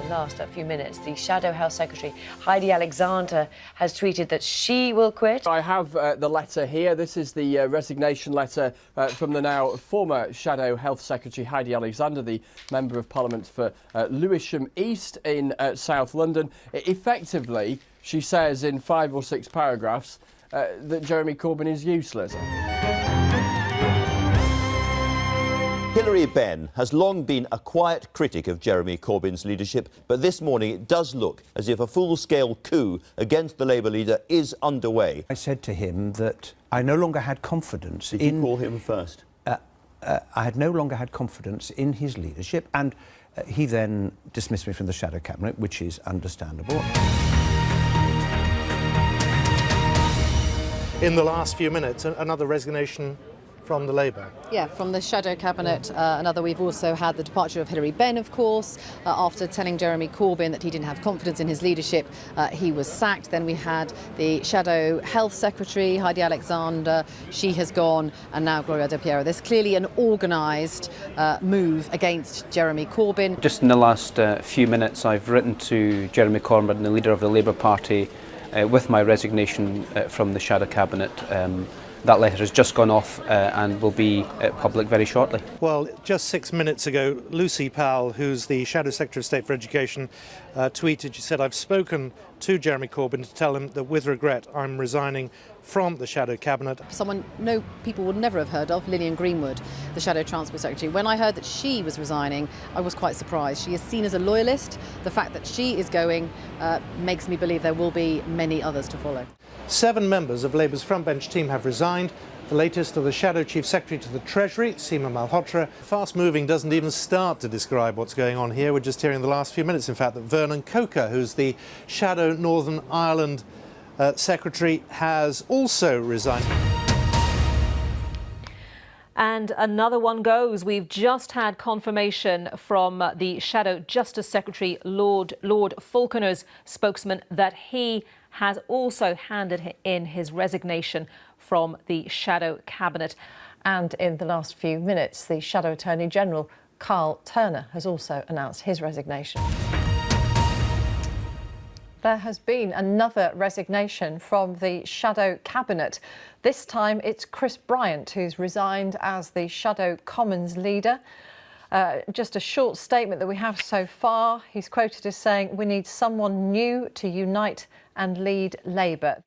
last few minutes, the Shadow Health Secretary, Heidi Alexander, has tweeted that she will quit. I have the letter here. This is the resignation letter from the now former Shadow Health Secretary, Heidi Alexander, the Member of Parliament for Lewisham East in South London. Effectively, she says in 5 or 6 paragraphs that Jeremy Corbyn is useless. Hilary Benn has long been a quiet critic of Jeremy Corbyn's leadership, but this morning it does look as if a full-scale coup against the Labour leader is underway. I said to him that I no longer had confidence Did you call him first? I had no longer had confidence in his leadership, and he then dismissed me from the Shadow Cabinet, which is understandable. In the last few minutes, another resignation from the Labour. Yeah, from the Shadow Cabinet. Another, we've also had the departure of Hilary Benn, of course, after telling Jeremy Corbyn that he didn't have confidence in his leadership. He was sacked. Then we had the Shadow Health Secretary, Heidi Alexander. She has gone, and now Gloria De Piero. There's clearly an organised move against Jeremy Corbyn. Just in the last few minutes, I've written to Jeremy Corbyn, the leader of the Labour Party, with my resignation from the Shadow Cabinet. That letter has just gone off and will be public very shortly. Well, just 6 minutes ago, Lucy Powell, who's the Shadow Secretary of State for Education, tweeted, she said, "I've spoken to Jeremy Corbyn to tell him that with regret I'm resigning from the Shadow Cabinet." Someone people would never have heard of, Lillian Greenwood, the Shadow Transport Secretary. When I heard that she was resigning, I was quite surprised. She is seen as a loyalist. The fact that she is going makes me believe there will be many others to follow. 7 members of Labour's frontbench team have resigned. The latest are the Shadow Chief Secretary to the Treasury, Seema Malhotra. Fast moving doesn't even start to describe what's going on here. We're just hearing the last few minutes, in fact, that Vernon Coker, who's the Shadow Northern Ireland Secretary, has also resigned. And another one goes. We've just had confirmation from the Shadow Justice Secretary, Lord Falconer's spokesman, that he has also handed in his resignation from the Shadow Cabinet. And in the last few minutes, the Shadow Attorney General, Carl Turner, has also announced his resignation. There has been another resignation from the Shadow Cabinet. This time it's Chris Bryant who's resigned as the Shadow Commons leader. Just a short statement that we have so far. He's quoted as saying, "We need someone new to unite and lead Labour."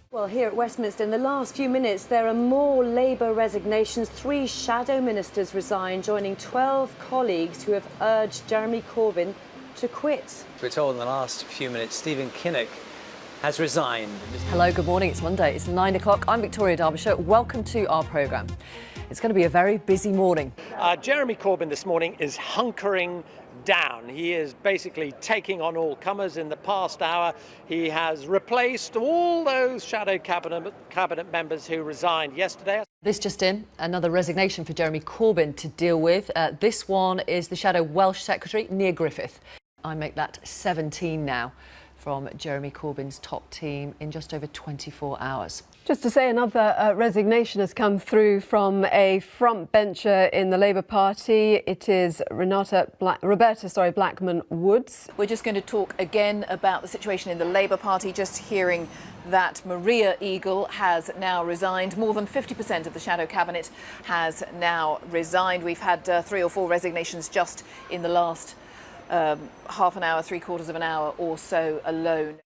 Well, here at Westminster, in the last few minutes, there are more Labour resignations. 3 Shadow Ministers resign, joining 12 colleagues who have urged Jeremy Corbyn to quit. We're told in the last few minutes Stephen Kinnock has resigned. Hello, good morning. It's Monday. It's 9 o'clock. I'm Victoria Derbyshire. Welcome to our programme. It's going to be a very busy morning. Jeremy Corbyn this morning is hunkering down. He is basically taking on all comers. In the past hour, he has replaced all those Shadow Cabinet members who resigned yesterday. This just in, another resignation for Jeremy Corbyn to deal with. This one is the Shadow Welsh Secretary, Neil Griffith. I make that 17 now from Jeremy Corbyn's top team in just over 24 hours. Just to say, another resignation has come through from a front bencher in the Labour Party. It is Roberta Blackman Woods. We're just going to talk again about the situation in the Labour Party. Just hearing that Maria Eagle has now resigned. More than 50% of the Shadow Cabinet has now resigned. We've had 3 or 4 resignations just in the last half an hour, 3/4 of an hour or so alone.